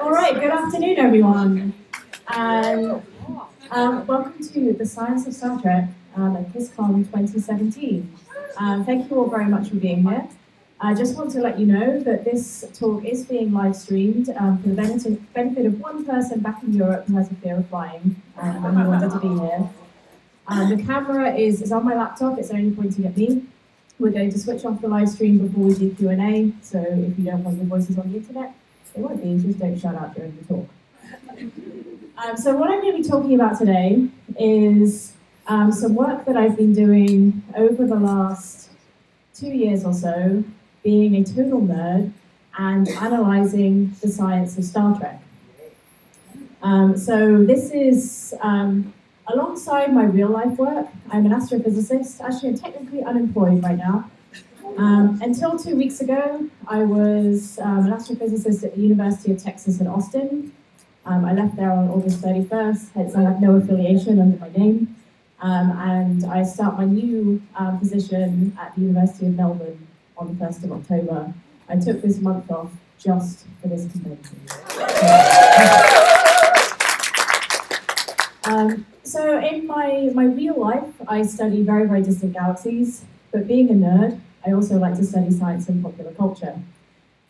All right, good afternoon, everyone, and welcome to the Science of Star Trek at QuizCon 2017. Thank you all very much for being here. I just want to let you know that this talk is being live streamed for the benefit of one person back in Europe who has a fear of flying and who wanted to be here. The camera is on my laptop, it's only pointing at me. We're going to switch off the live stream before we do Q&A, so if you don't want your voices on the internet, it won't be, just don't shut up during the talk. So what I'm going to be talking about today is some work that I've been doing over the last 2 years or so, being a total nerd and analysing the science of Star Trek. So this is alongside my real life work. I'm an astrophysicist. Actually, I'm technically unemployed right now. Until 2 weeks ago, I was an astrophysicist at the University of Texas at Austin. I left there on August 31st, hence I have no affiliation under my name. And I start my new position at the University of Melbourne on the 1st of October. I took this month off just for this convention. So in my real life, I study very, very distant galaxies, but being a nerd, I also like to study science and popular culture.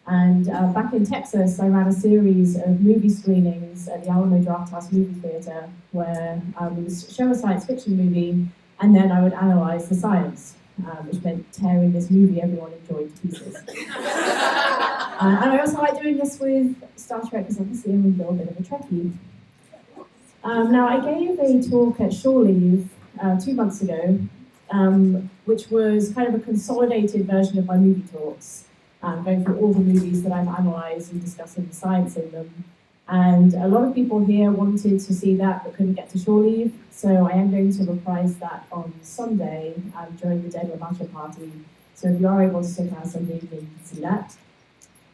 And back in Texas, I ran a series of movie screenings at the Alamo Drafthouse Movie Theater, where we would show a science fiction movie, and then I would analyze the science, which meant tearing this movie everyone enjoyed to pieces. And I also like doing this with Star Trek, because obviously I'm a little bit of a Trekkie. Now, I gave a talk at Shore Leave 2 months ago, which was kind of a consolidated version of my movie talks, going through all the movies that I've analysed and discussing the science in them. And a lot of people here wanted to see that but couldn't get to Shore Leave, so I am going to reprise that on Sunday during the Dead Matcha party. So if you are able to stick around Sunday evening, you can see that.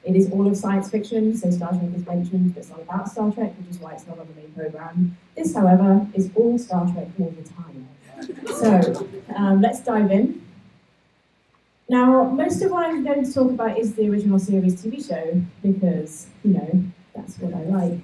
It is all of science fiction, so Star Trek is mentioned, but it's not about Star Trek, which is why it's not on the main programme. This, however, is all Star Trek all the time. So, let's dive in. Now, most of what I'm going to talk about is the original series TV show, because, you know, that's what I like.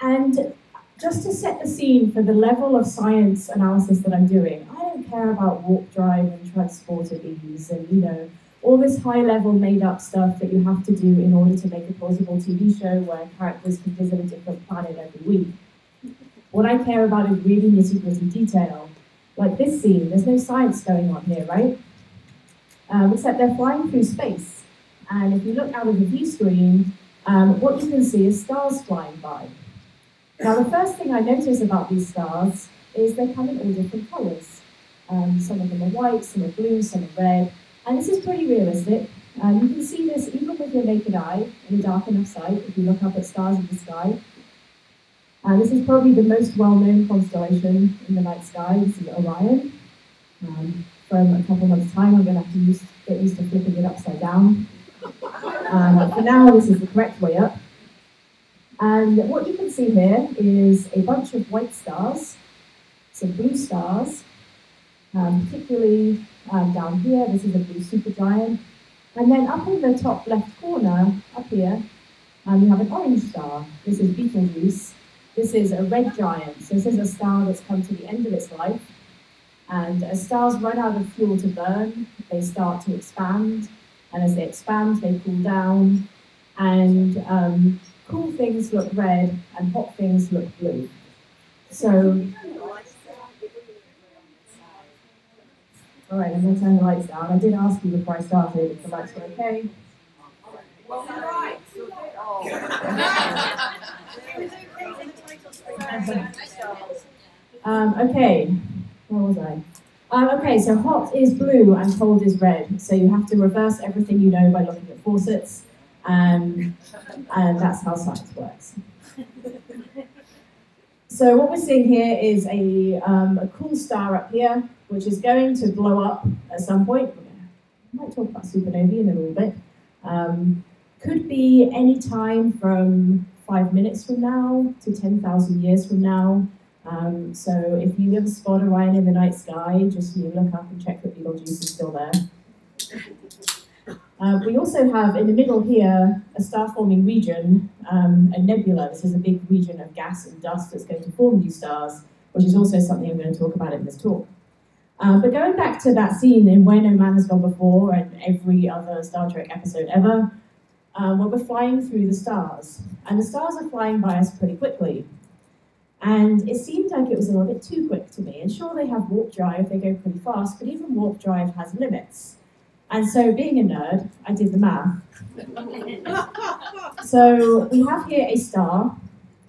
And just to set the scene for the level of science analysis that I'm doing, I don't care about warp drive and transporter beams and, you know, all this high-level made-up stuff that you have to do in order to make a plausible TV show where characters can visit a different planet every week. What I care about is really nitty-gritty detail. Like this scene, there's no science going on here, right? Except they're flying through space. And if you look out of the view screen, what you can see is stars flying by. Now, the first thing I notice about these stars is they come in all different colours. Some of them are white, some are blue, some are red. And this is pretty realistic. You can see this even with your naked eye in a dark enough sight if you look up at stars in the sky. This is probably the most well-known constellation in the night sky. This is Orion. From a couple months' time, I'm going to have to get used to flipping it upside down. But for now, this is the correct way up. And what you can see here is a bunch of white stars, some blue stars, particularly down here, this is a blue supergiant. And then up in the top left corner, up here, you have an orange star. This is Betelgeuse. This is a red giant. So this is a star that's come to the end of its life. And as stars run out of fuel to burn, they start to expand. And as they expand, they cool down. And cool things look red, and hot things look blue. So, all right, I'm going to turn the lights down. I did ask you before I started if the lights were okay. Well, right. Okay, where was I? Okay, so hot is blue and cold is red. So you have to reverse everything you know by looking at faucets. And that's how science works. So what we're seeing here is a cool star up here, which is going to blow up at some point. I might talk about supernovae in a little bit. Could be any time from 5 minutes from now to 10,000 years from now. So if you ever spot Orion in the night sky, just look up and check that Betelgeuse is still there. We also have in the middle here a star-forming region, a nebula. This is a big region of gas and dust that's going to form new stars, which is also something I'm going to talk about in this talk. But going back to that scene in Where No Man Has Gone Before and every other Star Trek episode ever, where we're flying through the stars. And the stars are flying by us pretty quickly. And it seemed like it was a little bit too quick to me. And sure, they have warp drive, they go pretty fast, but even warp drive has limits. And so, being a nerd, I did the math. So, we have here a star.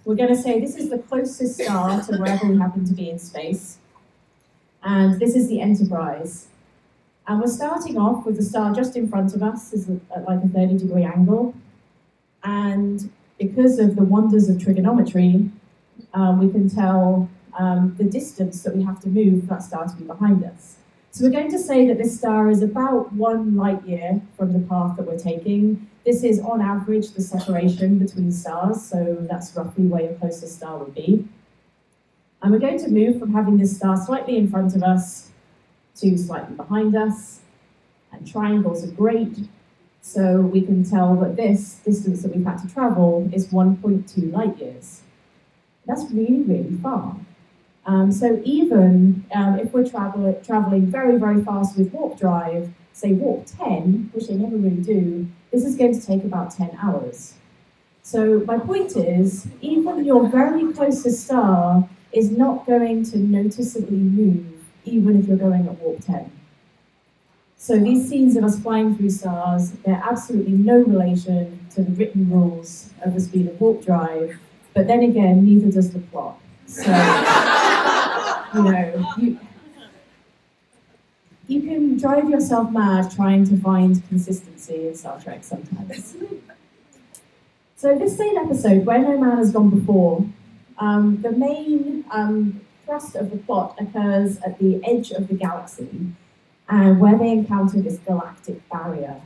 We're going to say this is the closest star to wherever we happen to be in space. And this is the Enterprise. And we're starting off with the star just in front of us, is at like a 30-degree angle. And because of the wonders of trigonometry, we can tell the distance that we have to move for that star to be behind us. So we're going to say that this star is about 1 light year from the path that we're taking. This is, on average, the separation between stars, so that's roughly where your closest star would be. And we're going to move from having this star slightly in front of us to slightly behind us. And triangles are great, so we can tell that this distance that we've had to travel is 1.2 light years. That's really, really far. So even if we're traveling very, very fast with warp drive, say warp 10, which they never really do, this is going to take about 10 hours. So my point is, even your very closest star is not going to noticeably move, even if you're going at warp 10. So these scenes of us flying through stars, they're absolutely no relation to the written rules of the speed of warp drive, but then again, neither does the plot. So, you can drive yourself mad trying to find consistency in Star Trek sometimes. So this same episode, Where No Man Has Gone Before, the main thrust of the plot occurs at the edge of the galaxy, where they encounter this galactic barrier.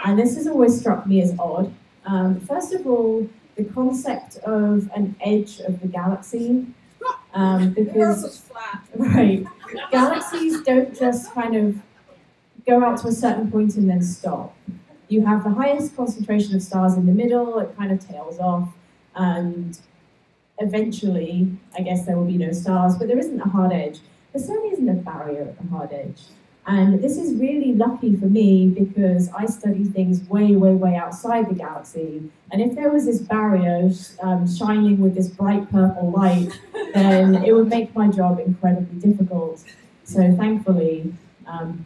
And this has always struck me as odd. First of all, the concept of an edge of the galaxy, because right, galaxies don't just kind of go out to a certain point and then stop. You have the highest concentration of stars in the middle, it kind of tails off, and eventually, I guess there will be no stars, but there isn't a hard edge. There certainly isn't a barrier at the hard edge. And this is really lucky for me because I study things way, way, way outside the galaxy. And if there was this barrier shining with this bright purple light, then it would make my job incredibly difficult. So thankfully,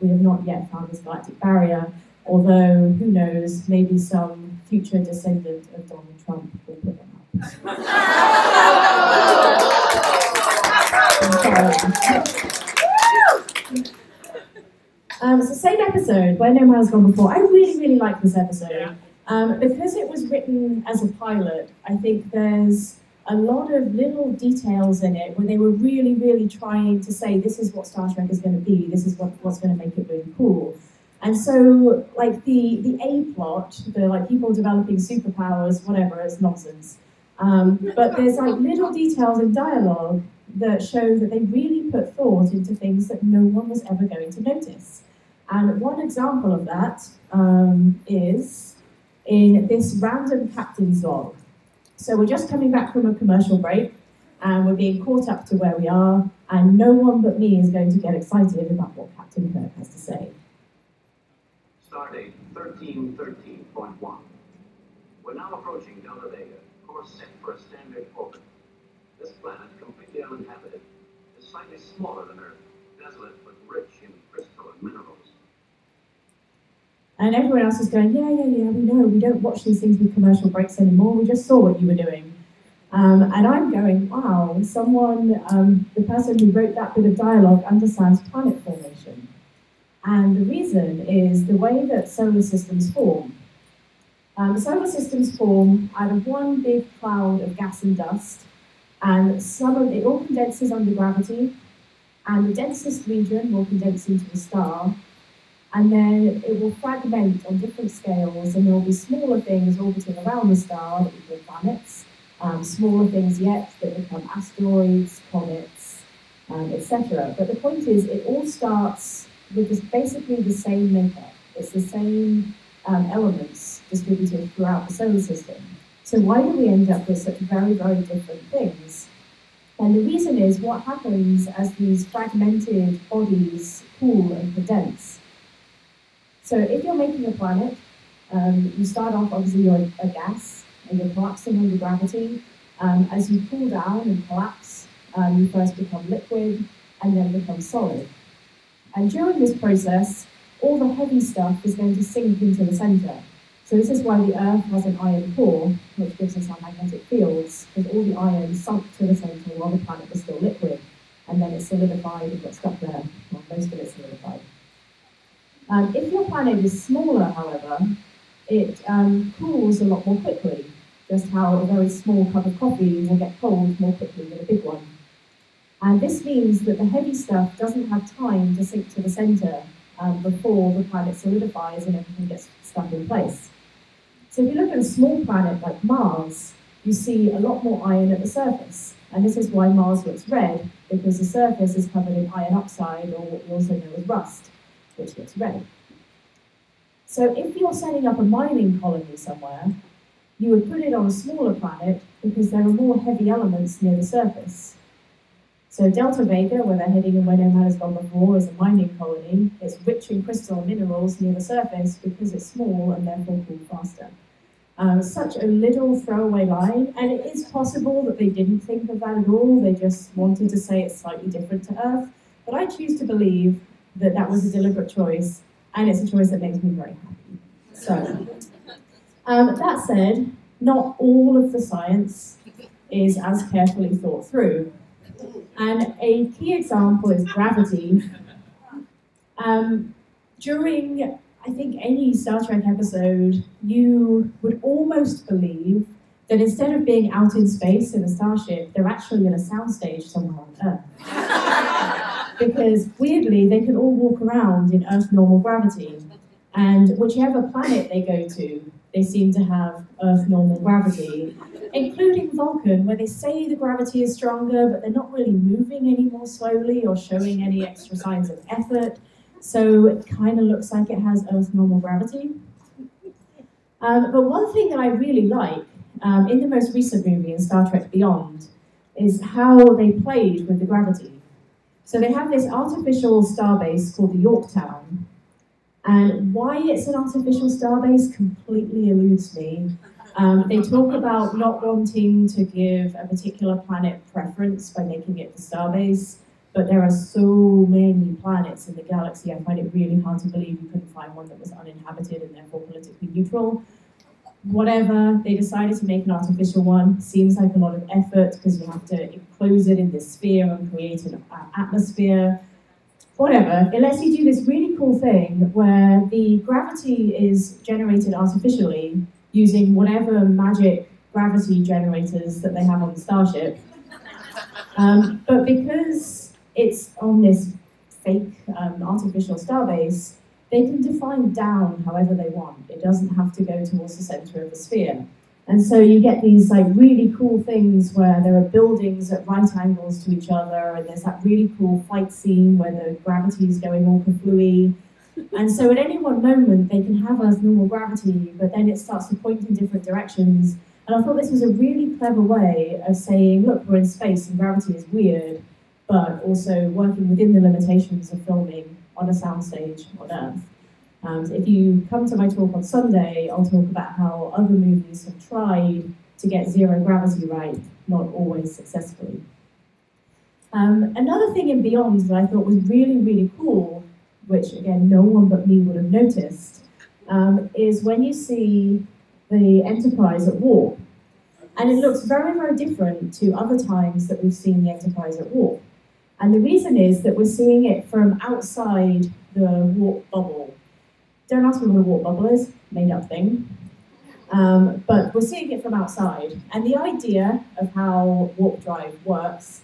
we have not yet found this galactic barrier, although who knows, maybe some future descendant of Donald Trump will put them up. So same episode, Where No Man Has Gone Before. I really, really like this episode. Because it was written as a pilot, I think there's a lot of little details in it where they were really, really trying to say, this is what Star Trek is going to be, this is what's going to make it really cool. And so, like, the A plot, the like people developing superpowers, whatever, it's nonsense. But there's like little details in dialogue that show that they really put thought into things that no one was ever going to notice. And one example of that is in this random captain's log. So we're just coming back from a commercial break, and we're being caught up to where we are, and no one but me is going to get excited about what Captain Kirk has to say. Stardate 1313.1. We're now approaching Delta Vega, course set for a standard orbit. This planet, completely uninhabited, is slightly smaller than Earth, desolate but rich in crystalline minerals. And everyone else is going, yeah, we know, we don't watch these things with commercial breaks anymore, we just saw what you were doing. And I'm going, wow, someone, the person who wrote that bit of dialogue understands planet formation. And the reason is the way that solar systems form. Solar systems form out of one big cloud of gas and dust, and some of it all condenses under gravity, and the densest region will condense into a star, and then it will fragment on different scales, and there will be smaller things orbiting around the star that we call planets, smaller things yet that become asteroids, comets, etc. But the point is, it all starts with basically the same makeup. It's the same elements distributed throughout the solar system. So why do we end up with such very, very different things? And the reason is what happens as these fragmented bodies cool and condense. So if you're making a planet, you start off, obviously, you're a gas, and you're collapsing under gravity. As you cool down and collapse, you first become liquid, and then become solid. And during this process, all the heavy stuff is going to sink into the center. So this is why the Earth has an iron core, which gives us our magnetic fields, because all the iron sunk to the center while the planet was still liquid, and then it solidified and got stuck there. Well, most of it solidified. If your planet is smaller, however, it cools a lot more quickly, just how a very small cup of coffee will get cold more quickly than a big one. And this means that the heavy stuff doesn't have time to sink to the center before the planet solidifies and everything gets stuck in place. So if you look at a small planet like Mars, you see a lot more iron at the surface. And this is why Mars looks red, because the surface is covered in iron oxide, or what we also know as rust, which looks red. So if you're setting up a mining colony somewhere, you would put it on a smaller planet because there are more heavy elements near the surface. So Delta Vega, where they're heading and where No Man has gone before, is a mining colony. It's rich in crystal minerals near the surface because it's small and therefore cooled faster. Such a little throwaway line, and it is possible that they didn't think of that at all. They just wanted to say it's slightly different to Earth. But I choose to believe that that was a deliberate choice, and it's a choice that makes me very happy. So, that said, not all of the science is as carefully thought through. And a key example is gravity. During, I think, any Star Trek episode, you would almost believe that instead of being out in space in a starship, they're actually in a soundstage somewhere on Earth. Because, weirdly, they can all walk around in Earth normal gravity. And whichever planet they go to, they seem to have Earth normal gravity, including Vulcan, where they say the gravity is stronger, but they're not really moving any more slowly or showing any extra signs of effort. So it kind of looks like it has Earth normal gravity. But one thing that I really like in the most recent movie, in Star Trek Beyond, is how they played with the gravity. So they have this artificial starbase called the Yorktown, and why it's an artificial starbase completely eludes me. They talk about not wanting to give a particular planet preference by making it the starbase, but there are so many planets in the galaxy, I find it really hard to believe you couldn't find one that was uninhabited and therefore politically neutral. Whatever, they decided to make an artificial one. Seems like a lot of effort because you have to enclose it in this sphere and create an atmosphere. Whatever, it lets you do this really cool thing where the gravity is generated artificially using whatever magic gravity generators that they have on the starship. But because it's on this fake artificial starbase, they can define down however they want. It doesn't have to go towards the center of the sphere. And so you get these like really cool things where there are buildings at right angles to each other, and there's that really cool fight scene where the gravity is going all kaflooey. And so at any one moment, they can have Earth normal gravity, but then it starts to point in different directions. And I thought this was a really clever way of saying, look, we're in space and gravity is weird, but also working within the limitations of filming on a soundstage on Earth. If you come to my talk on Sunday, I'll talk about how other movies have tried to get zero gravity right, not always successfully. Another thing in Beyond that I thought was really, really cool, which again, no one but me would have noticed, is when you see the Enterprise at warp. And it looks very, very different to other times that we've seen the Enterprise at warp. And the reason is that we're seeing it from outside the warp bubble. Don't ask me what a warp bubble is, made up thing. But we're seeing it from outside. And the idea of how warp drive works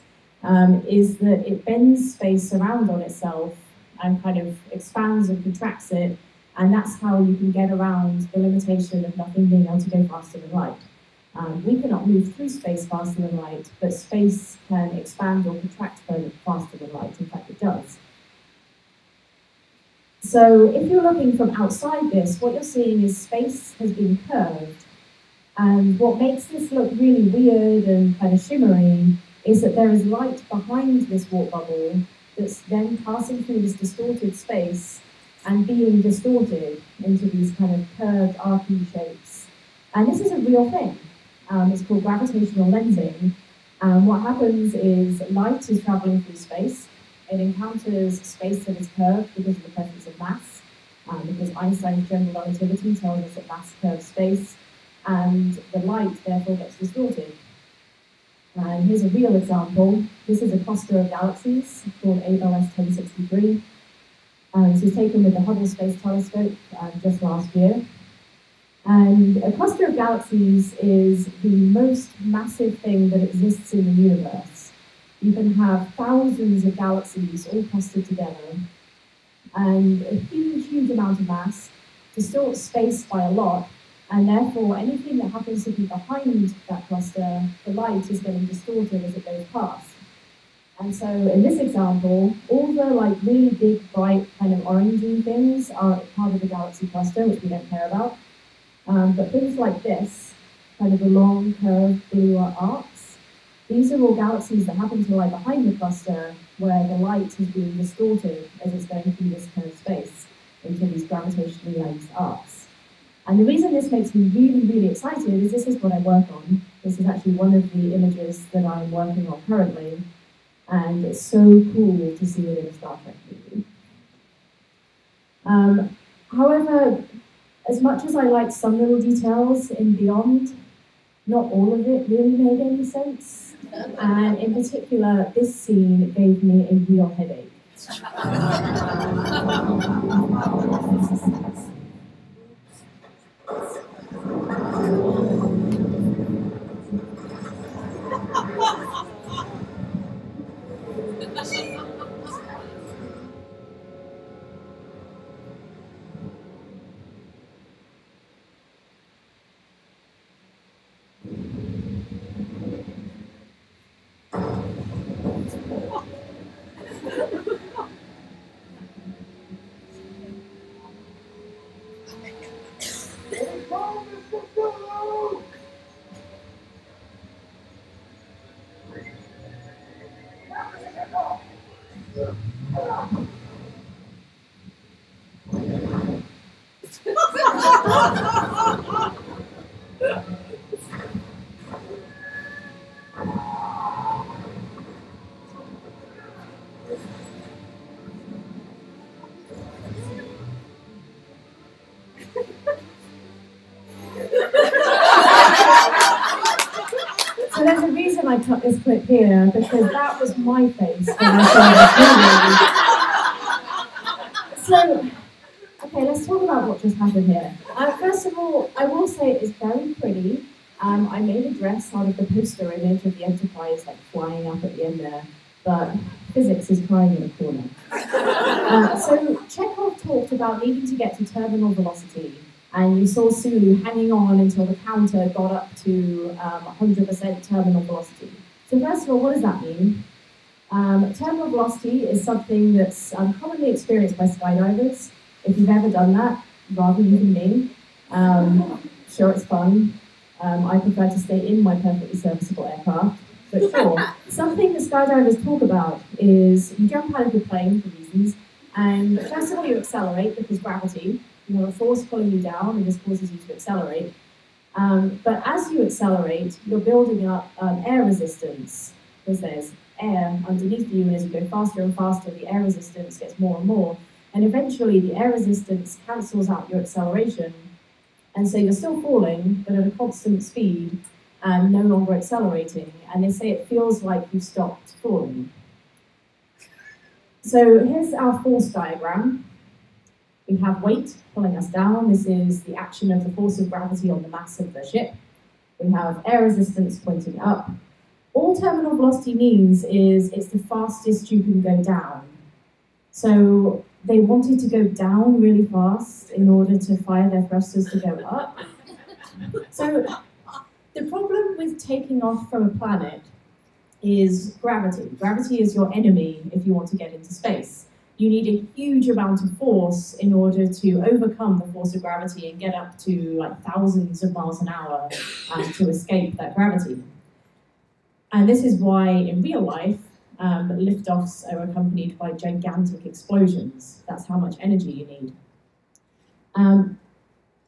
is that it bends space around on itself and kind of expands and contracts it. And that's how you can get around the limitation of nothing being able to go faster than light. We cannot move through space faster than light, but space can expand or contract faster than light. In fact, it does. So if you're looking from outside this, what you're seeing is space has been curved. And what makes this look really weird and kind of shimmery is that there is light behind this warp bubble that's then passing through this distorted space and being distorted into these kind of curved, archy shapes. And this is a real thing. It's called gravitational lensing. What happens is light is traveling through space. It encounters space that is curved because of the presence of mass, because Einstein's general relativity tells us that mass curves space, and the light therefore gets distorted. And here's a real example. This is a cluster of galaxies called ALS 1063. This was taken with the Hubble Space Telescope just last year. And a cluster of galaxies is the most massive thing that exists in the universe. You can have thousands of galaxies all clustered together, and a huge, huge amount of mass distorts space by a lot, and therefore anything that happens to be behind that cluster, the light is getting distorted as it goes past. And so in this example, all the really big, bright, kind of orangey things are part of the galaxy cluster, which we don't care about. But things like this, kind of the long, curved, bluer arcs, these are all galaxies that happen to lie behind the cluster, where the light is being distorted as it's going through this curved space into these gravitationally lensed arcs. And the reason this makes me really, really excited is this is what I work on. This is actually one of the images that I'm working on currently. And it's so cool to see it in a Star Trek movie. However, as much as I liked some little details in Beyond, not all of it really made any sense. And in particular, this scene gave me a real headache. So there's a reason I cut this clip here, because that was my face when I saw this video. So, okay, let's talk about what just happened here. First of all, I will say it is very pretty. I made a dress out of the poster image of the Enterprise flying up at the end there, but physics is crying in a corner. So Chekhov talked about needing to get to terminal velocity, and you saw Sulu hanging on until the counter got up to 100% terminal velocity. So first of all, what does that mean? Terminal velocity is something that's commonly experienced by skydivers. If you've ever done that, rather you than me. Sure, it's fun. I prefer to stay in my perfectly serviceable aircraft. But sure, something that skydivers talk about is you jump out of your plane for reasons, and first of all you accelerate because gravity. You have a force pulling you down, and this causes you to accelerate. But as you accelerate, you're building up air resistance, because there's air underneath you, and as you go faster and faster, the air resistance gets more and more. And eventually, the air resistance cancels out your acceleration, and so you're still falling, but at a constant speed, and no longer accelerating. And they say it feels like you've stopped falling. So here's our force diagram. We have weight pulling us down. This is the action of the force of gravity on the mass of the ship. We have air resistance pointing up. All terminal velocity means is it's the fastest you can go down. So they wanted to go down really fast in order to fire their thrusters to go up. So the problem with taking off from a planet is gravity. Gravity is your enemy if you want to get into space. you need a huge amount of force in order to overcome the force of gravity and get up to like thousands of miles an hour to escape that gravity. And this is why in real life, liftoffs are accompanied by gigantic explosions. That's how much energy you need.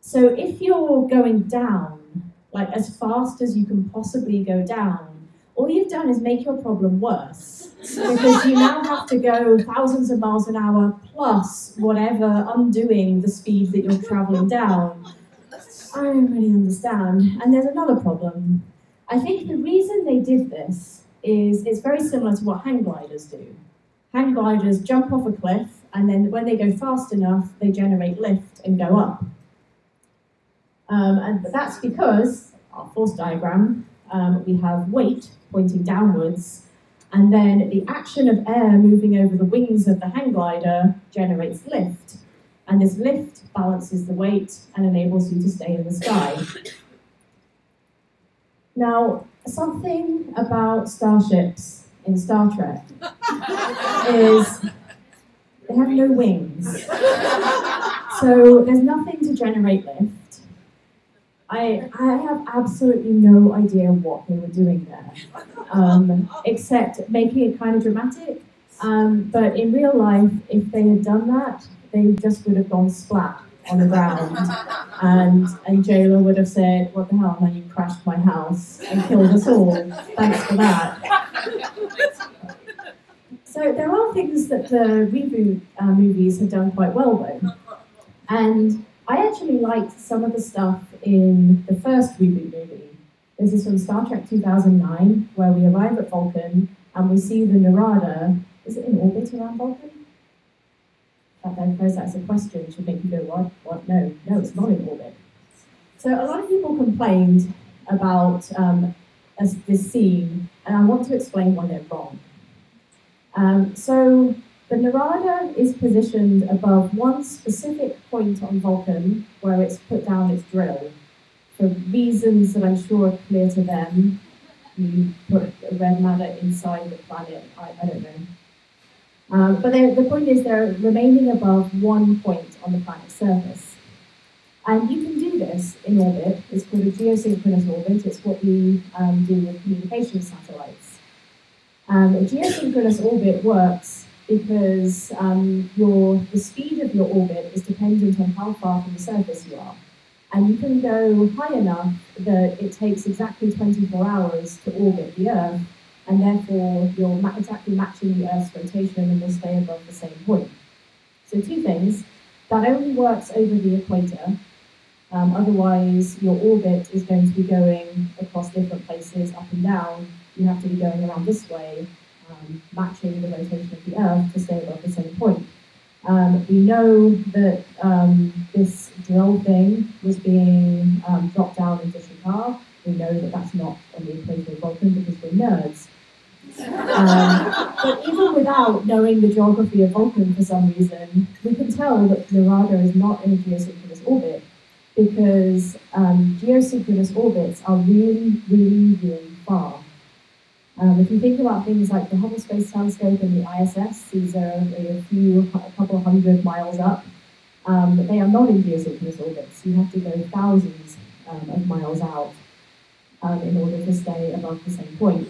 So if you're going down, like as fast as you can possibly go down, all you've done is make your problem worse, because you now have to go thousands of miles an hour plus whatever, undoing the speed that you're traveling down. I don't really understand. And there's another problem. I think the reason they did this is it's very similar to what hang gliders do. Hang gliders jump off a cliff, and then when they go fast enough, they generate lift and go up. And that's because our force diagram, we have weight pointing downwards, and then the action of air moving over the wings of the hang glider generates lift. And this lift balances the weight and enables you to stay in the sky. Now, something about starships in Star Trek is they have no wings. So there's nothing to generate lift. I have absolutely no idea what they were doing there, except making it kind of dramatic. But in real life, if they had done that, they just would have gone splat on the ground. And Jailer would have said, "What the hell, man, you crashed my house and killed us all. Thanks for that." So there are things that the reboot movies have done quite well, though. And I actually liked some of the stuff in the first reboot movie. This is from Star Trek 2009, where we arrive at Vulcan and we see the Narada. Is it in orbit around Vulcan? I suppose that's a question. Should make you go, what? No, it's not in orbit. So a lot of people complained about this scene, and I want to explain why they're wrong. So the Narada is positioned above one specific point on Vulcan where it's put down its drill. For reasons that I'm sure are clear to them, you put red matter inside the planet, I don't know. But the point is they're remaining above one point on the planet's surface. And you can do this in orbit. It's called a geosynchronous orbit. It's what we do with communication satellites. A geosynchronous orbit works because the speed of your orbit is dependent on how far from the surface you are. And you can go high enough that it takes exactly 24 hours to orbit the Earth, and therefore you're exactly matching the Earth's rotation and will stay above the same point. So two things, that only works over the equator, otherwise your orbit is going to be going across different places, up and down. You have to be going around this way, matching the rotation of the Earth to stay above the same point. We know that this drill thing was being dropped down into Shikar. We know that that's not on the equator of Vulcan because we're nerds. But even without knowing the geography of Vulcan for some reason, we can tell that Narada is not in a geosynchronous orbit because geosynchronous orbits are really, really, really far. If you think about things like the Hubble Space Telescope and the ISS, these are a couple hundred miles up. They are not in geosynchronous orbits. You have to go thousands of miles out in order to stay above the same point.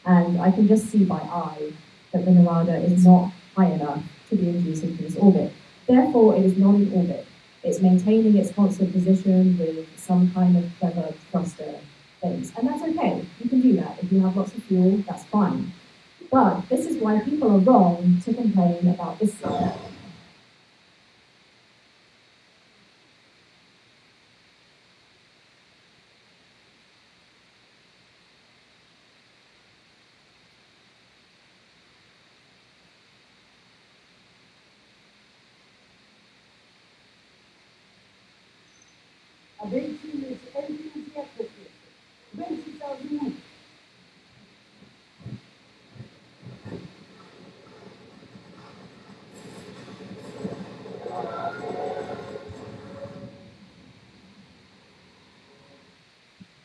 And I can just see by eye that the Narada is not high enough to be in geosynchronous orbit. Therefore, it is not in orbit. It's maintaining its constant position with some kind of clever thruster things. And that's okay. You can do that. If you have lots of fuel, that's fine. But this is why people are wrong to complain about this stuff.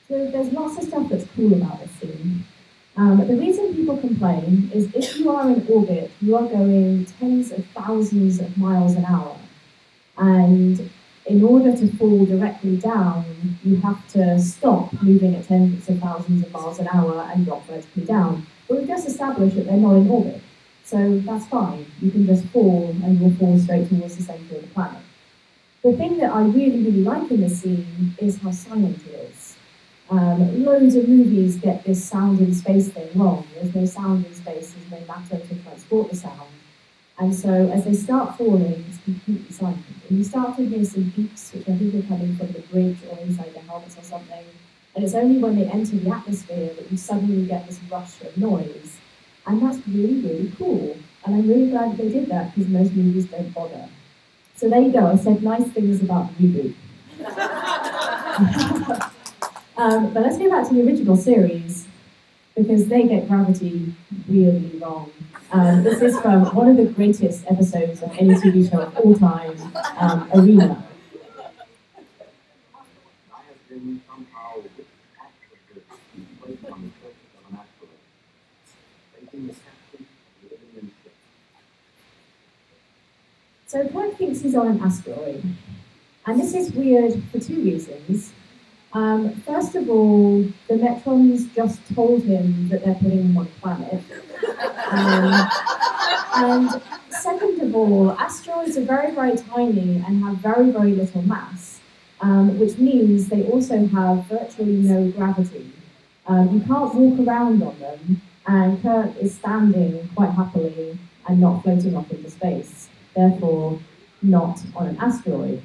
So there's lots of stuff that's cool about this scene. The reason people complain is if you are in orbit, you are going tens of thousands of miles an hour. And in order to fall directly down, you have to stop moving at tens of thousands of miles an hour and drop vertically down. But we've just established that they're not in orbit. So that's fine. You can just fall and you'll fall straight towards the center of the planet. The thing that I really, really like in this scene is how silent it is. Loads of movies get this sound in space thing wrong. There's no sound in space, there's no matter to transport the sound. And so as they start falling, it's completely silent. And you start to hear some beeps, which I think are coming from the bridge or inside their helmets or something. And it's only when they enter the atmosphere that you suddenly get this rush of noise. And that's really, really cool. And I'm really glad that they did that, because most movies don't bother. So there you go, I said nice things about the reboot. But let's go back to the original series, because they get gravity really wrong. This is from one of the greatest episodes of any TV show of all time, Arena. I have been somehow actively placed on the surface of an asteroid, facing the captain living in space. So Kirk thinks he's on an asteroid, and this is weird for two reasons. First of all, the Metrons just told him that they're putting him on a planet. And second of all, asteroids are very, very tiny and have very, very little mass, which means they also have virtually no gravity. You can't walk around on them, and Kirk is standing quite happily and not floating off into space, therefore not on an asteroid.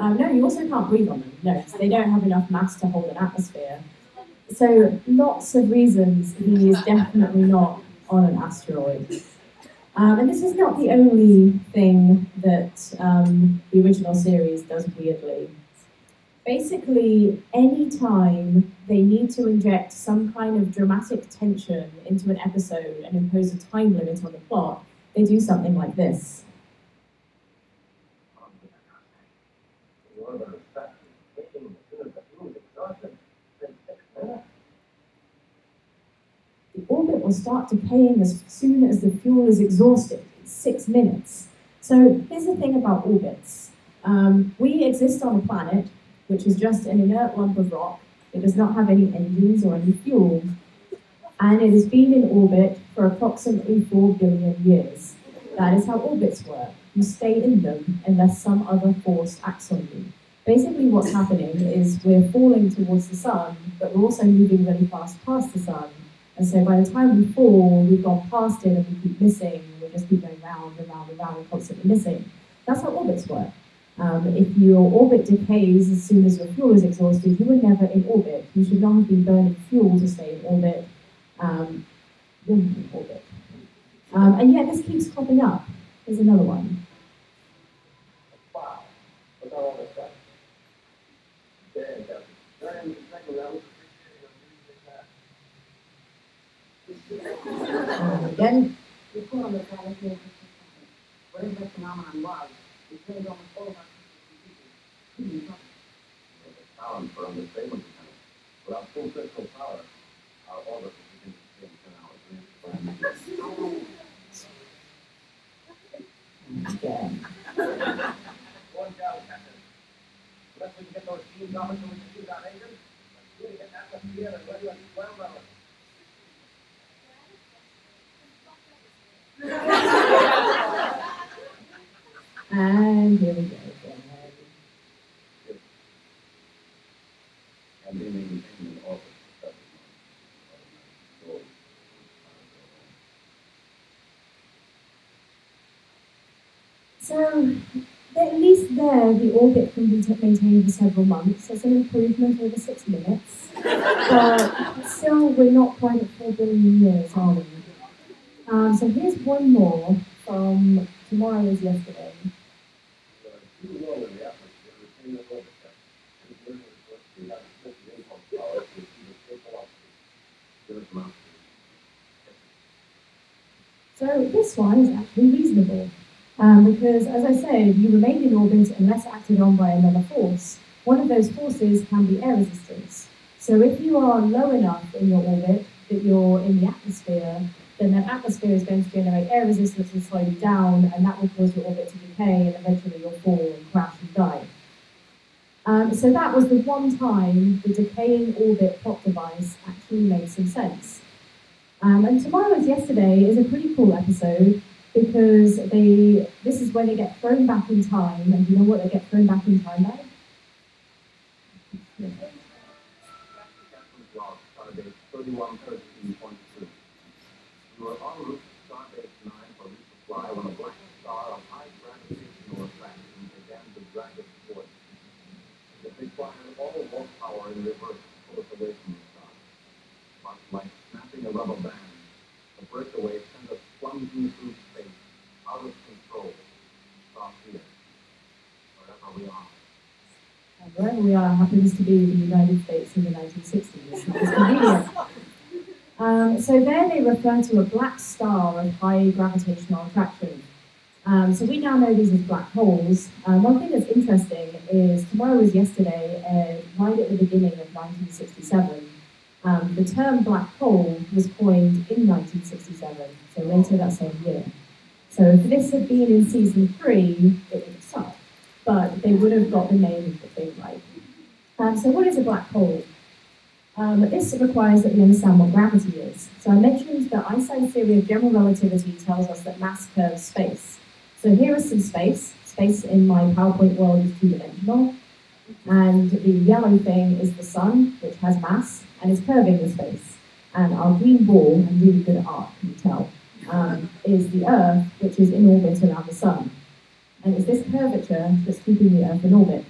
No, you also can't breathe on them, no, because they don't have enough mass to hold an atmosphere. So lots of reasons he is definitely not on an asteroid. And this is not the only thing that the original series does weirdly. Basically, any time they need to inject some kind of dramatic tension into an episode and impose a time limit on the plot, they do something like this. The orbit will start decaying as soon as the fuel is exhausted. It's 6 minutes. So here's the thing about orbits. We exist on a planet, which is just an inert lump of rock. It does not have any engines or any fuel. And it has been in orbit for approximately 4 billion years. That is how orbits work. You stay in them unless some other force acts on you. Basically what's happening is we're falling towards the sun, but we're also moving really fast past the sun. And so by the time we fall, we've gone past it and we keep missing. We just keep going round and round and round and constantly missing. That's how orbits work. If your orbit decays as soon as your fuel is exhausted, you were never in orbit. You should not have been burning fuel to stay in orbit. And yet this keeps popping up. Here's another one. Wow. What's all this stuff? Again. Whatever that phenomenon was, it killed almost all of our people. Talent for understatement. Without full critical power, our orbit will begin to spin 10 hours. Again. One down, Captain. Unless we can get those teams off so we can shoot our engines, let's really get that together and ready on 12 hours. And here we go. And they maintain an orbit for 7 months. So, at least there, the orbit can be maintained for several months. That's an improvement over 6 minutes. But still, we're not quite at 4 billion years, are we? So here's one more from Tomorrow is Yesterday. So this one is actually reasonable, because as I said, you remain in orbit unless acted on by another force. One of those forces can be air resistance. So if you are low enough in your orbit that you're in the atmosphere, then that atmosphere is going to generate air resistance and slow you down, and that will cause your orbit to decay, and eventually you'll fall and crash and die. So that was the one time the decaying orbit plot device actually made some sense. And Tomorrow is Yesterday is a pretty cool episode because this is when they get thrown back in time, and do you know what they get thrown back in time by? Yeah. Stardate 3113.2. You are en route to Stardate 9 for resupply when a black star of high gravitational attraction began to drag it toward you. It required all warp power in reverse to pull us away from the star. But like snapping a rubber band, the breakaway sent us plunging through space, out of control, across here, wherever we are. Wherever we are happens to be the United States in the 1960s. It's convenient. So there they refer to a black star of high gravitational attraction. So we now know these as black holes. One thing that's interesting is Tomorrow is Yesterday, right at the beginning of 1967. The term black hole was coined in 1967, so later that same year. So if this had been in season 3, it would have sucked. But they would have got the name of the thing right. So what is a black hole? This requires that we understand what gravity is. So I mentioned that Einstein's theory of general relativity tells us that mass curves space. So here is some space. Space in my PowerPoint world is two-dimensional. And the yellow thing is the sun, which has mass, and is curving the space. And our green ball, and really good at art, can you tell, is the Earth, which is in orbit around the sun. And it's this curvature that's keeping the Earth in orbit.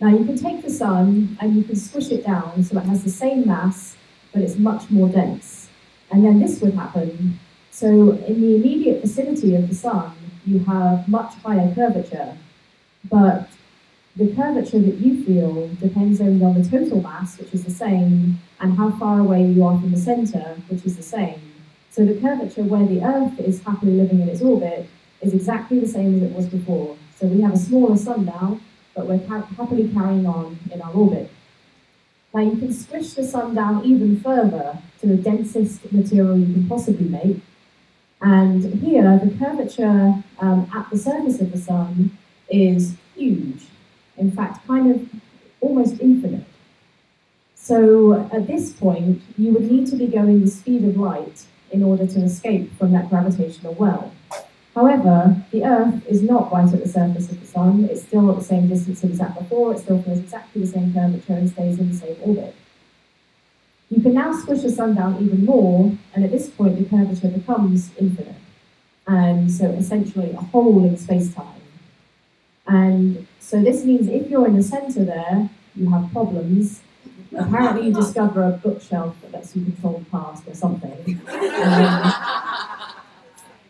Now you can take the sun and you can squish it down so it has the same mass, but it's much more dense. And then this would happen. So in the immediate vicinity of the sun, you have much higher curvature, but the curvature that you feel depends only on the total mass, which is the same, and how far away you are from the center, which is the same. So the curvature where the Earth is happily living in its orbit is exactly the same as it was before. So we have a smaller sun now, but we're happily carrying on in our orbit. Now you can squish the sun down even further to the densest material you can possibly make. And here, the curvature at the surface of the sun is huge. In fact, kind of almost infinite. So at this point, you would need to be going the speed of light in order to escape from that gravitational well. However, the Earth is not right at the surface of the sun. It's still at the same distance it was at before. It still feels exactly the same curvature and stays in the same orbit. You can now squish the sun down even more, and at this point the curvature becomes infinite. And so essentially a hole in space-time. And so this means if you're in the center there, you have problems. Apparently you discover a bookshelf that lets you control the past or something.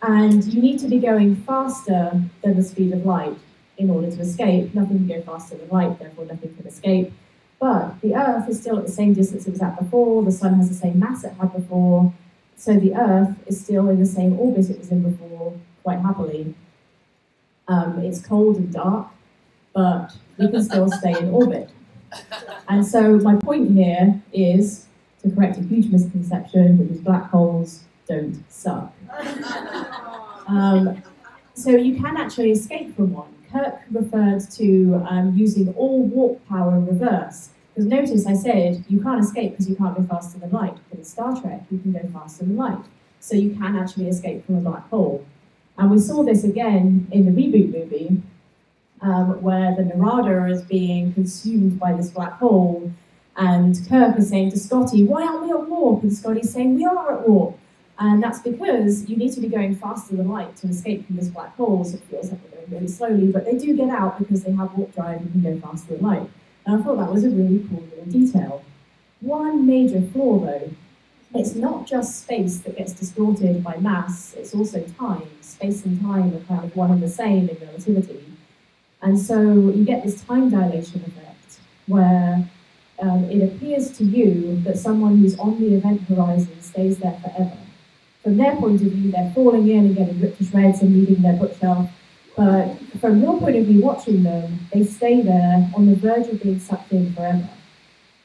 And you need to be going faster than the speed of light in order to escape. Nothing can go faster than light, therefore nothing can escape. But the Earth is still at the same distance it was at before, the sun has the same mass it had before, so the Earth is still in the same orbit it was in before, quite happily. It's cold and dark, but we can still stay in orbit. And so my point here is to correct a huge misconception, which is black holes don't suck. So you can actually escape from one. Kirk referred to using all warp power in reverse. Because notice I said you can't escape because you can't go faster than light. But in Star Trek, you can go faster than light. So you can actually escape from a black hole. And we saw this again in the reboot movie, where the Narada is being consumed by this black hole. And Kirk is saying to Scotty, why aren't we at warp? And Scotty's saying, we are at warp. And that's because you need to be going faster than light to escape from this black hole, so it feels like we're going really slowly, but they do get out because they have warp drive and can go faster than light. And I thought that was a really cool little detail. One major flaw though, it's not just space that gets distorted by mass, it's also time. Space and time are kind of one and the same in relativity. And so you get this time dilation effect, where it appears to you that someone who's on the event horizon stays there forever. From their point of view, they're falling in and getting ripped to shreds and leaving their bookshelf. But from your point of view, watching them, they stay there on the verge of being sucked in forever.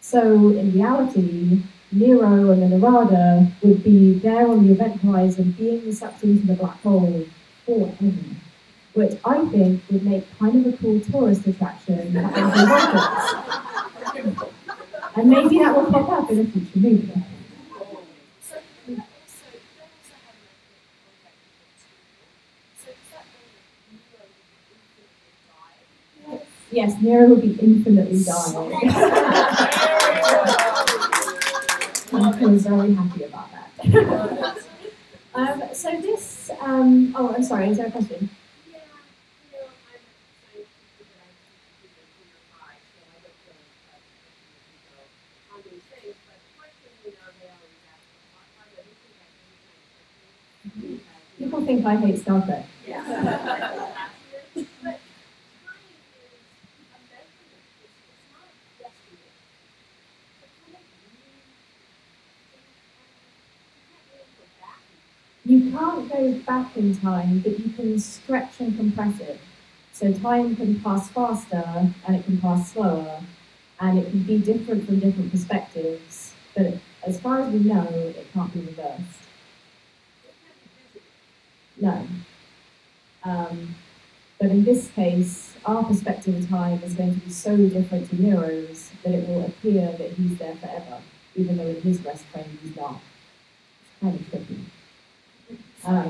So in reality, Nero and the Narada would be there on the event horizon being sucked into the black hole forever, which I think would make kind of a cool tourist attraction for angry Vulcans. And maybe that will pop up in a future movie. Yes, Nero will be infinitely dying. I'm very happy about that. So this, oh, I'm sorry, is there a question? Yeah, I'm a scientist, but I don't on these things, but the question, they always ask, People think I hate Star Trek. Yeah. You can't go back in time, but you can stretch and compress it. So time can pass faster and it can pass slower, and it can be different from different perspectives, but as far as we know, it can't be reversed. No. But in this case, our perspective of time is going to be so different to Nero's that it will appear that he's there forever, even though in his rest frame he's not. It's kind of tricky. Yeah.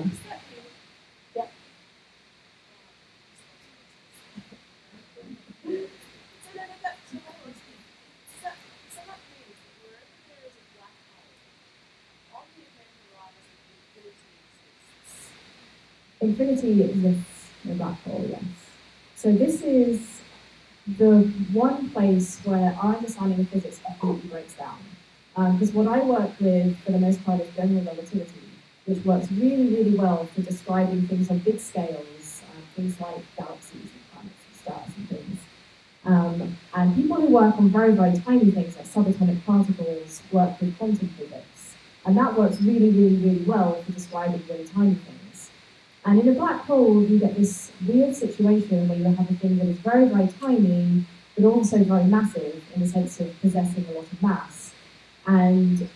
Infinity exists in a black hole, yes. So this is the one place where our understanding of physics completely breaks down. Because what I work with, for the most part, is general relativity, which works really, really well for describing things on big scales, things like galaxies and planets and stars and things. And people who work on very, very tiny things like subatomic particles work with quantum physics. And that works really, really, really well for describing really tiny things. And in a black hole, you get this weird situation where you have a thing that is very, very tiny, but also very massive in the sense of possessing a lot of mass. And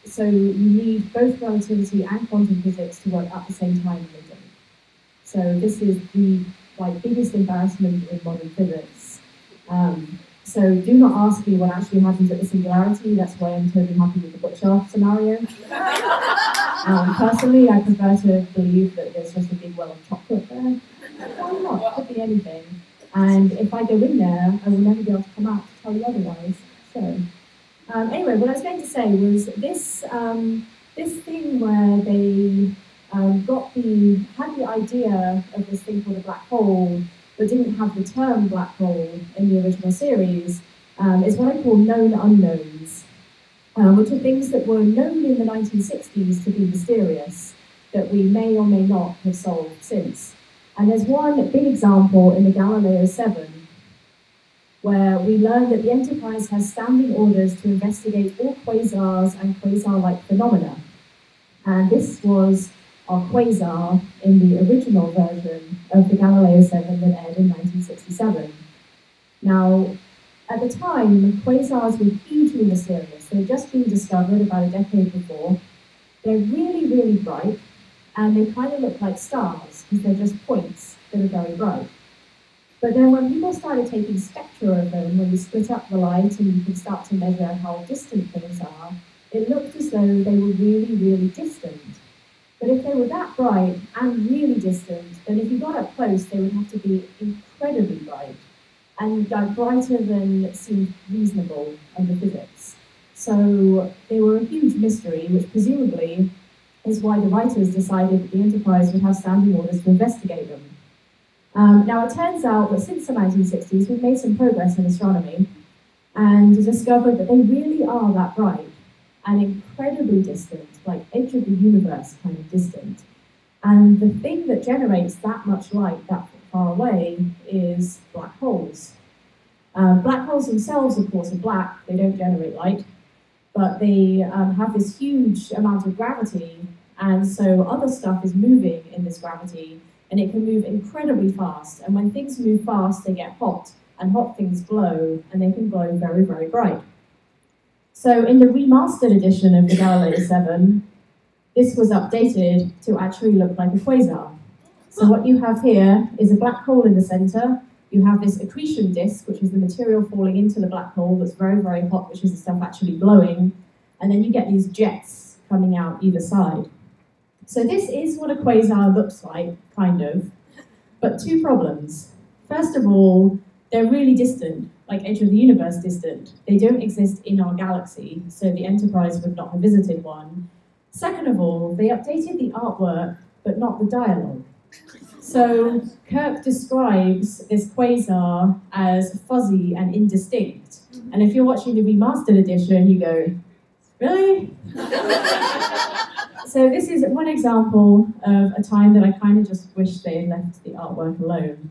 so you need both relativity and quantum physics to work at the same time, and they don't. So this is the biggest embarrassment in modern physics. So do not ask me what actually happens at the singularity. That's why I'm totally happy with the bookshelf scenario. Personally, I prefer to believe that there's just a big well of chocolate there. Why not? It could be anything. And if I go in there, I will never be able to come out to tell you otherwise. So. Anyway, what I was going to say was this this thing where they had the idea of this thing called a black hole, but didn't have the term black hole in the original series, is what I call known unknowns, which are things that were known in the 1960s to be mysterious, that we may or may not have solved since. And there's one big example in the Galileo 7, where we learned that the Enterprise has standing orders to investigate all quasars and quasar-like phenomena. And this was our quasar in the original version of the Galileo 7 that aired in 1967. Now, at the time, quasars were hugely mysterious. They'd just been discovered about a decade before. They're really, really bright, and they kind of look like stars, because they're just points that are very bright. But then when people started taking spectra of them, when you split up the light and you could start to measure how distant things are, it looked as though they were really, really distant. But if they were that bright and really distant, then if you got up close, they would have to be incredibly bright, and brighter than seemed reasonable under physics. So they were a huge mystery, which presumably is why the writers decided that the Enterprise would have standing orders to investigate them. Now, it turns out that since the 1960s, we've made some progress in astronomy and discovered that they really are that bright and incredibly distant, like edge of the universe kind of distant. And the thing that generates that much light that far away is black holes. Black holes themselves, of course, are black. They don't generate light, but they have this huge amount of gravity, and so other stuff is moving in this gravity, and it can move incredibly fast. And when things move fast, they get hot, and hot things glow, and they can glow very, very bright. So in the remastered edition of the Galileo 7, this was updated to actually look like a quasar. So what you have here is a black hole in the center. You have this accretion disk, which is the material falling into the black hole that's very, very hot, which is the stuff actually glowing. And then you get these jets coming out either side. So this is what a quasar looks like, kind of. But two problems. First of all, they're really distant, like edge of the universe distant. They don't exist in our galaxy, so the Enterprise would not have visited one. Second of all, they updated the artwork, but not the dialogue. So Kirk describes this quasar as fuzzy and indistinct. And if you're watching the remastered edition, you go, really? So this is one example of a time that I kind of just wish they had left the artwork alone.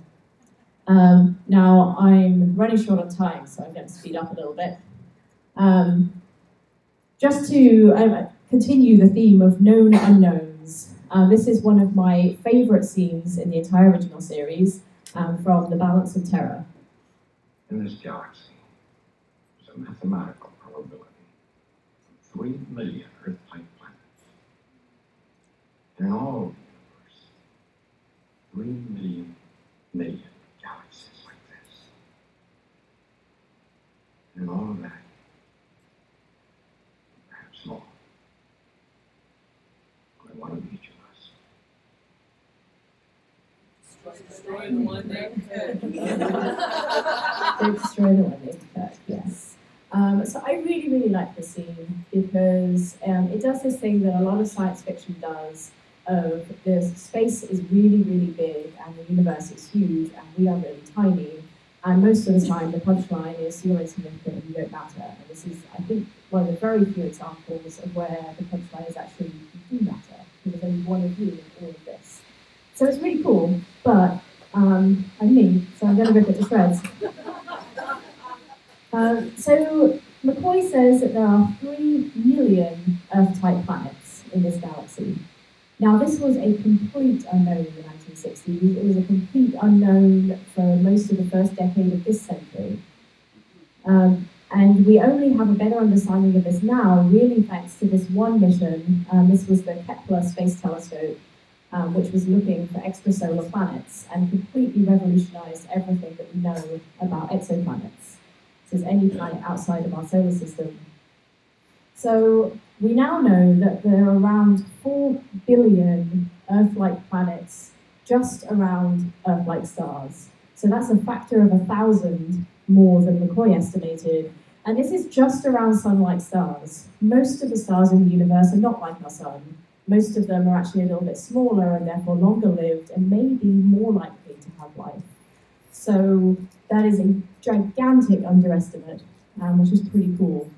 Now, I'm running short on time, so I'm going to speed up a little bit. Just to continue the theme of known unknowns, this is one of my favourite scenes in the entire original series from The Balance of Terror. In this galaxy, there's a mathematical probability of 3 million Earth-type planets. And in all of the universe, 3 million galaxies like this. And all of that, perhaps more, by one of each of us. Destroy the one named Kirk. They destroy the one named Kirk, yes. So I really, really like this scene because it does this thing that a lot of science fiction does of the space is really, really big and the universe is huge and we are really tiny. And most of the time the punchline is you're insignificant and you don't matter. And this is, I think, one of the very few examples of where the punchline is actually you do matter. There's only one of you in all of this. So it's really cool, but I'm me, so I'm going to rip it to shreds. So McCoy says that there are 3 million Earth-type planets in this galaxy. Now, this was a complete unknown in the 1960s. It was a complete unknown for most of the first decade of this century. And we only have a better understanding of this now, really thanks to this one mission. This was the Kepler Space Telescope, which was looking for extrasolar planets and completely revolutionized everything that we know about exoplanets. So it's any planet outside of our solar system. So we now know that there are around 4 billion Earth-like planets just around Earth-like stars. So that's a factor of 1,000 more than McCoy estimated. And this is just around Sun-like stars. Most of the stars in the universe are not like our Sun. Most of them are actually a little bit smaller and therefore longer-lived and maybe more likely to have life. So that is a gigantic underestimate, which is pretty cool.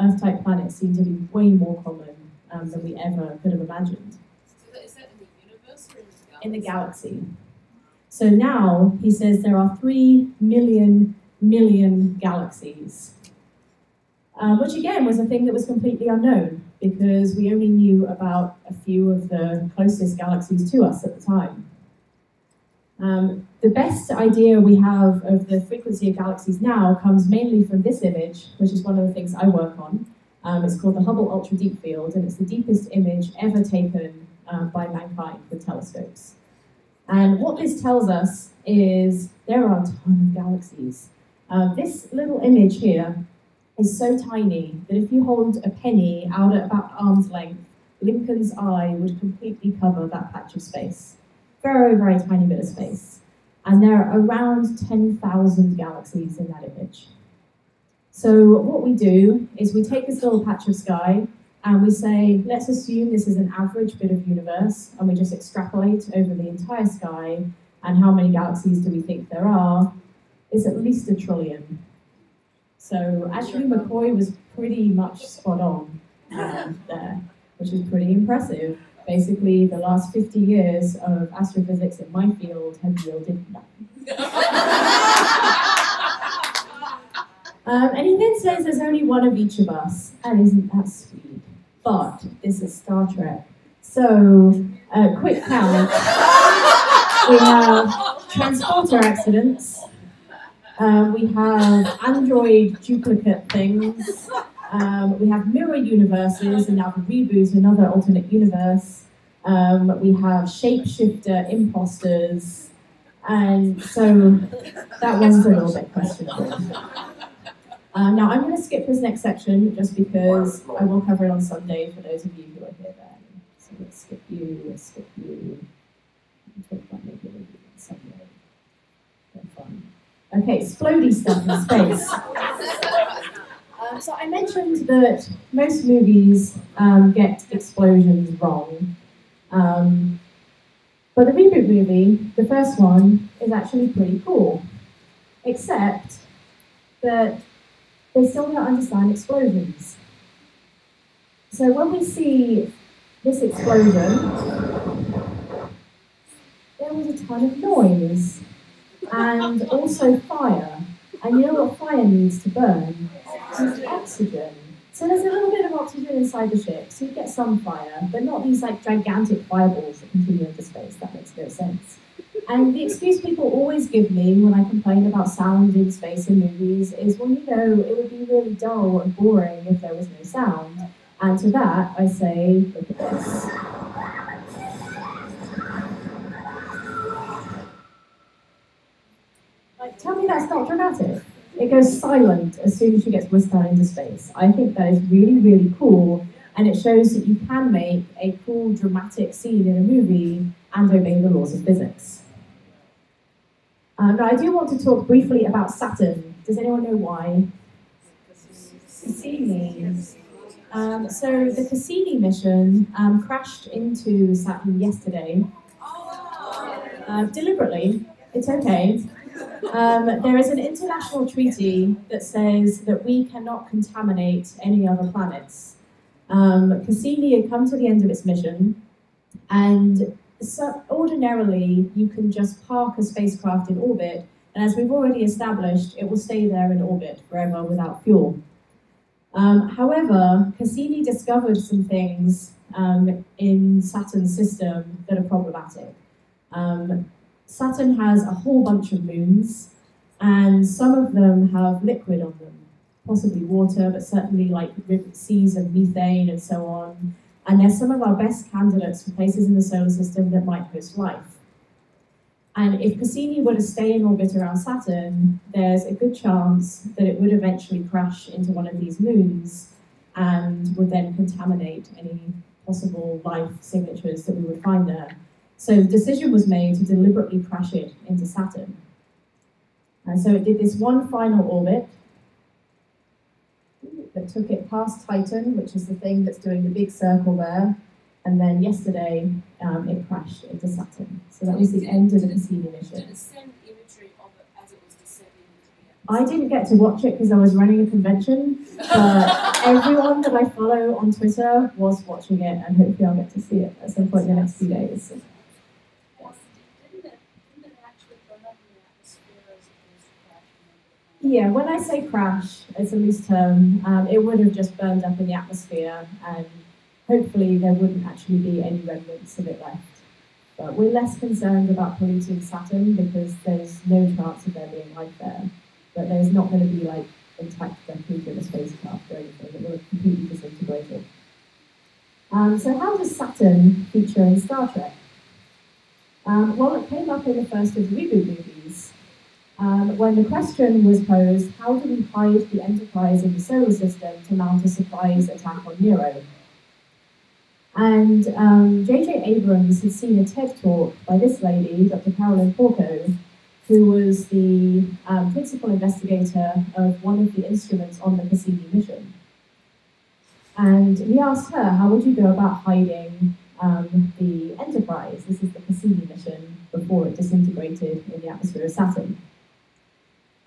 Earth-type planets seem to be way more common than we ever could have imagined. So is that in the universe or in the galaxy? In the galaxy. So now he says there are 3 million galaxies, which again was a thing that was completely unknown because we only knew about a few of the closest galaxies to us at the time. The best idea we have of the frequency of galaxies now comes mainly from this image, which is one of the things I work on. It's called the Hubble Ultra Deep Field, and it's the deepest image ever taken by mankind with telescopes. And what this tells us is there are a ton of galaxies. This little image here is so tiny that if you hold a penny out at about arm's length, Lincoln's eye would completely cover that patch of space. Very, very tiny bit of space. And there are around 10,000 galaxies in that image. So what we do is we take this little patch of sky and we say, let's assume this is an average bit of universe, and we just extrapolate over the entire sky, and how many galaxies do we think there are? It's at least 1 trillion. So actually McCoy was pretty much spot on there, which is pretty impressive. Basically, the last 50 years of astrophysics in my field have yielded nothing. And he then says there's only one of each of us, and isn't that sweet? But this is Star Trek. So, quick count. We have transporter accidents. We have android duplicate things. We have mirror universes, and now the reboot, another alternate universe. We have shapeshifter imposters, and so that one's a little bit questionable. Now I'm going to skip this next section just because I will cover it on Sunday for those of you who are here then. So let's skip you, let's skip you. Talk about maybe a little bit on Sunday. They're fun. Okay, splodey stuff in space. So I mentioned that most movies get explosions wrong. But the reboot movie, the first one, is actually pretty cool. Except that they still don't understand explosions. So when we see this explosion, there was a ton of noise and also fire. And you know what fire needs to burn? It's oxygen. So there's a little bit of oxygen inside the ship, so you get some fire, but not these like gigantic fireballs that continue into space. That makes no sense. And the excuse people always give me when I complain about sound in space in movies is, well, you know, it would be really dull and boring if there was no sound. And to that, I say, look at this. Like, tell me that's not dramatic. It goes silent as soon as she gets whisked out into space. I think that is really, really cool, and it shows that you can make a cool, dramatic scene in a movie and obey the laws of physics. Now, I do want to talk briefly about Saturn. Does anyone know why? Cassini. So the Cassini mission crashed into Saturn yesterday. Deliberately. It's okay. There is an international treaty that says that we cannot contaminate any other planets. Cassini had come to the end of its mission, and so ordinarily you can just park a spacecraft in orbit, and as we've already established, it will stay there in orbit forever without fuel. However, Cassini discovered some things in Saturn's system that are problematic. Saturn has a whole bunch of moons, and some of them have liquid on them, possibly water, but certainly like seas of methane and so on. And they're some of our best candidates for places in the solar system that might host life. And if Cassini were to stay in orbit around Saturn, there's a good chance that it would eventually crash into one of these moons and would then contaminate any possible life signatures that we would find there. So the decision was made to deliberately crash it into Saturn. And so it did this one final orbit that took it past Titan, which is the thing that's doing the big circle there. And then yesterday, it crashed into Saturn. So that was the end of the Cassini mission. Did it send imagery of it as it was descending into the I didn't get to watch it because I was running a convention, but everyone that I follow on Twitter was watching it, and hopefully I'll get to see it at some point in the next few days. Yeah, when I say crash, it's a loose term. It would have just burned up in the atmosphere, and hopefully there wouldn't actually be any remnants of it left. But we're less concerned about polluting Saturn because there's no chance of there being life there. But there's not going to be like intact refuge of a spacecraft or anything. It will have completely disintegrated. So how does Saturn feature in Star Trek? Well, it came up in the first of the reboot movies. When the question was posed, how do we hide the Enterprise in the solar system to mount a surprise attack on Nero? And J.J. Abrams had seen a TED talk by this lady, Dr. Carolyn Porco, who was the principal investigator of one of the instruments on the Cassini mission. And he asked her, how would you go about hiding the Enterprise? This is the Cassini mission before it disintegrated in the atmosphere of Saturn.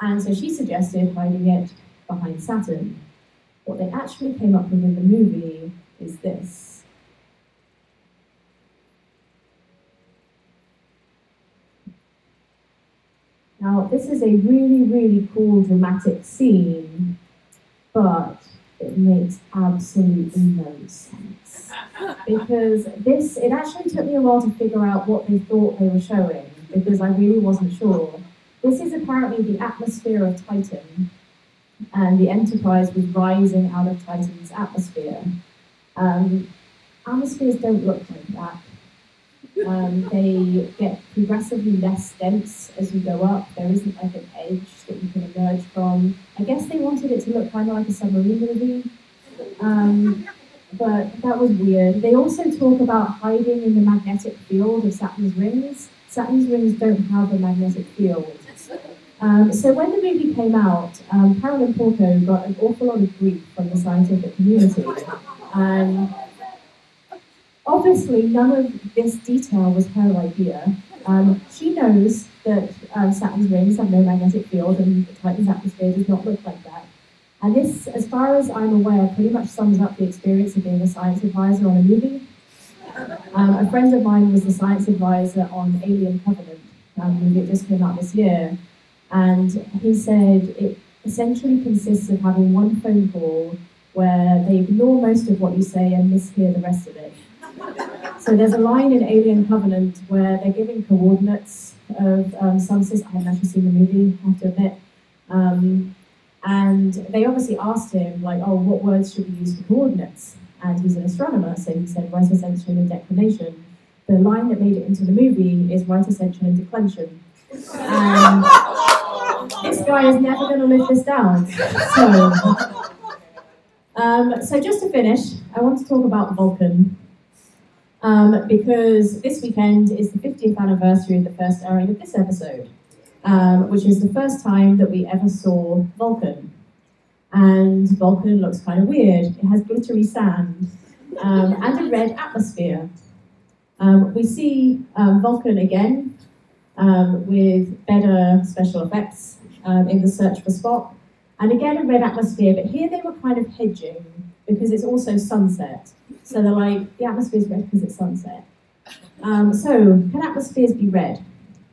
And so she suggested hiding it behind Saturn. What they actually came up with in the movie is this. Now, this is a really, really cool, dramatic scene, but it makes absolutely no sense. Because it actually took me a while to figure out what they thought they were showing, because I really wasn't sure. This is apparently the atmosphere of Titan, and the Enterprise was rising out of Titan's atmosphere. Atmospheres don't look like that. They get progressively less dense as you go up. There isn't like an edge that you can emerge from. I guess they wanted it to look kind of like a submarine movie, but that was weird. They also talk about hiding in the magnetic field of Saturn's rings. Saturn's rings don't have a magnetic field. So when the movie came out, Carolyn Porco got an awful lot of grief from the scientific community. Obviously, none of this detail was her idea. She knows that Saturn's rings have no magnetic field and Titan's atmosphere does not look like that. And this, as far as I'm aware, pretty much sums up the experience of being a science advisor on a movie. A friend of mine was the science advisor on Alien Covenant, a movie that just came out this year. And he said it essentially consists of having one phone call where they ignore most of what you say and mishear the rest of it. So there's a line in Alien Covenant where they're giving coordinates of some system. I haven't actually seen the movie, I have to admit. And they obviously asked him, like, oh, what words should we use for coordinates? And he's an astronomer, so he said right ascension and declination. The line that made it into the movie is right ascension and declension. And this guy is never going to live this down. So just to finish, I want to talk about Vulcan. Because this weekend is the 50th anniversary of the first airing of this episode, which is the first time that we ever saw Vulcan. And Vulcan looks kind of weird. It has glittery sand and a red atmosphere. We see Vulcan again with better special effects in the search for Spock. And again, a red atmosphere, but here they were kind of hedging because it's also sunset. So they're like, the atmosphere's red because it's sunset. So, can atmospheres be red?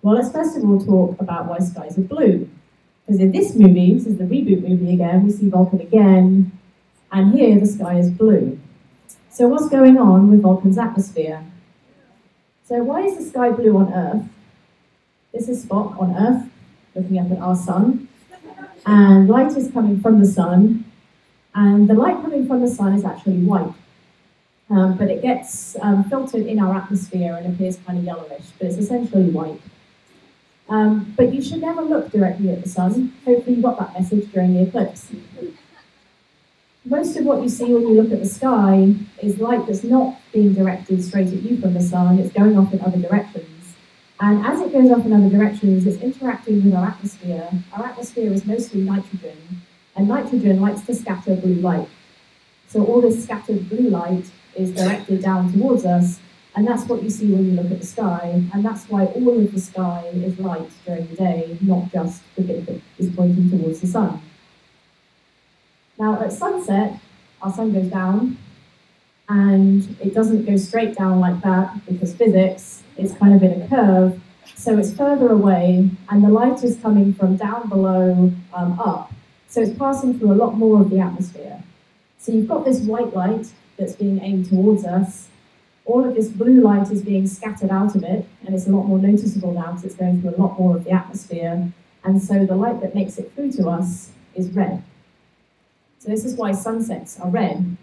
Well, let's first of all talk about why skies are blue. Because in this movie, this is the reboot movie again, we see Vulcan again, and here the sky is blue. So what's going on with Vulcan's atmosphere? So why is the sky blue on Earth? This is Spock on Earth, looking up at our sun, and light is coming from the sun, and the light coming from the sun is actually white. But it gets filtered in our atmosphere and appears kind of yellowish, but it's essentially white. But you should never look directly at the sun. Hopefully you got that message during the eclipse. Most of what you see when you look at the sky is light that's not being directed straight at you from the sun, it's going off in other directions. And as it goes off in other directions, it's interacting with our atmosphere. Our atmosphere is mostly nitrogen, and nitrogen likes to scatter blue light. So all this scattered blue light is directed down towards us, and that's what you see when you look at the sky, and that's why all of the sky is light during the day, not just the bit that is pointing towards the sun. Now at sunset, our sun goes down, and it doesn't go straight down like that because physics, it's kind of in a curve, so it's further away, and the light is coming from down below up, so it's passing through a lot more of the atmosphere. So you've got this white light that's being aimed towards us. All of this blue light is being scattered out of it, and it's a lot more noticeable now because it's going through a lot more of the atmosphere. And so the light that makes it through to us is red. So this is why sunsets are red.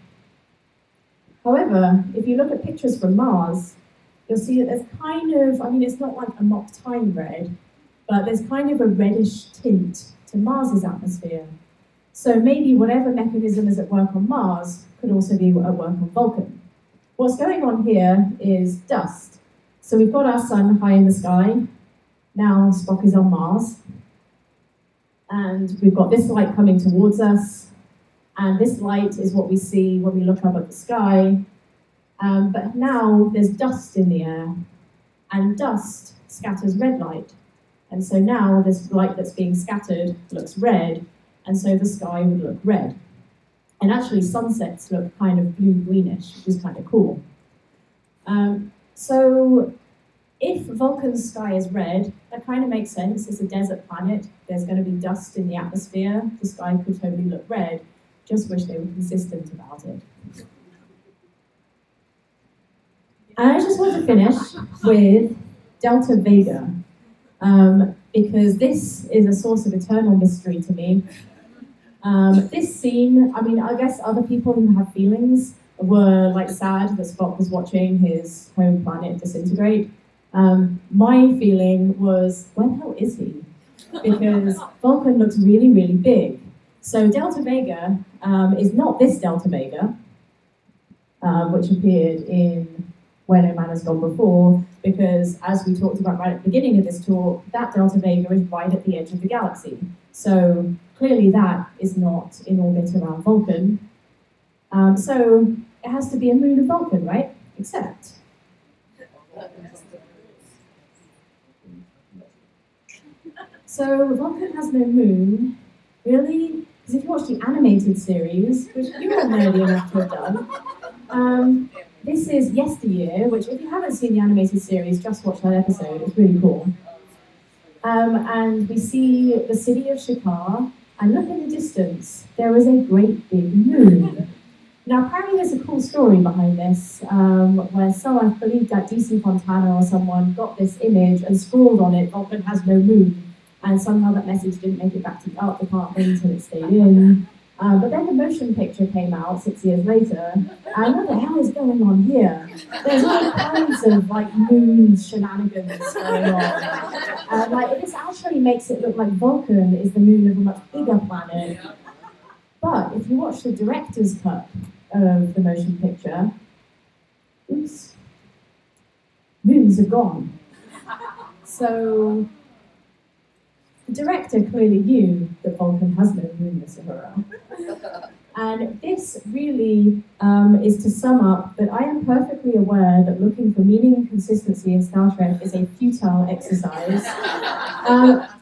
However, if you look at pictures from Mars, you'll see that there's kind of, I mean, it's not like a mock time red, but there's kind of a reddish tint to Mars's atmosphere. So maybe whatever mechanism is at work on Mars could also be at work on Vulcan. What's going on here is dust. So we've got our sun high in the sky. Now Spock is on Mars. And we've got this light coming towards us. And this light is what we see when we look up at the sky. But now there's dust in the air. And dust scatters red light. And so now this light that's being scattered looks red. And so the sky would look red. And actually sunsets look kind of blue-greenish, which is kind of cool. So if Vulcan's sky is red, that kind of makes sense. It's a desert planet. There's going to be dust in the atmosphere. The sky could totally look red. Just wish they were consistent about it. And I just want to finish with Delta Vega, because this is a source of eternal mystery to me. This scene, I mean, I guess other people who have feelings were like sad that Spock was watching his home planet disintegrate. My feeling was, where the hell is he? Because Vulcan looks really, really big. So Delta Vega is not this Delta Vega, which appeared in Where No Man Has Gone Before, because as we talked about right at the beginning of this talk, that Delta Vega is right at the edge of the galaxy. So clearly that is not in orbit around Vulcan. So it has to be a moon of Vulcan, right? Except so Vulcan has no moon, really? Because if you watch the animated series, which you're all nerdy enough to have done, this is Yesteryear, which if you haven't seen the animated series, just watch that episode, it's really cool. And we see the city of Shikar, and look in the distance, there is a great big moon. Now apparently there's a cool story behind this, where I believe that DC Fontana or someone got this image and scrawled on it, Vulcan has no moon. And somehow that message didn't make it back to the art department until it stayed in. But then the motion picture came out 6 years later, and what the hell is going on here? There's all kinds of like moon shenanigans going on. Like this actually makes it look like Vulcan is the moon of a much bigger planet. But if you watch the director's cut of the motion picture, oops, moons are gone. So the director clearly knew that Vulcan has no moon this era. And this really is to sum up that I am perfectly aware that looking for meaning and consistency in Star Trek is a futile exercise.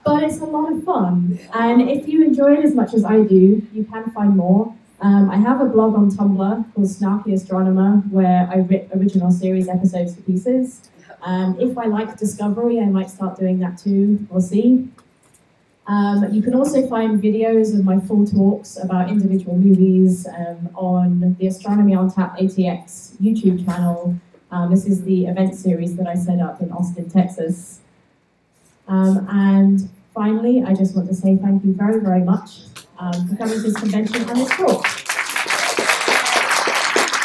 But it's a lot of fun. And if you enjoy it as much as I do, you can find more. I have a blog on Tumblr called Snarky Astronomer, where I rip original series episodes to pieces. If I like Discovery, I might start doing that too. We'll see. You can also find videos of my full talks about individual movies on the Astronomy on Tap ATX YouTube channel. This is the event series that I set up in Austin, Texas. And finally, I just want to say thank you very, very much for coming to this convention and this talk.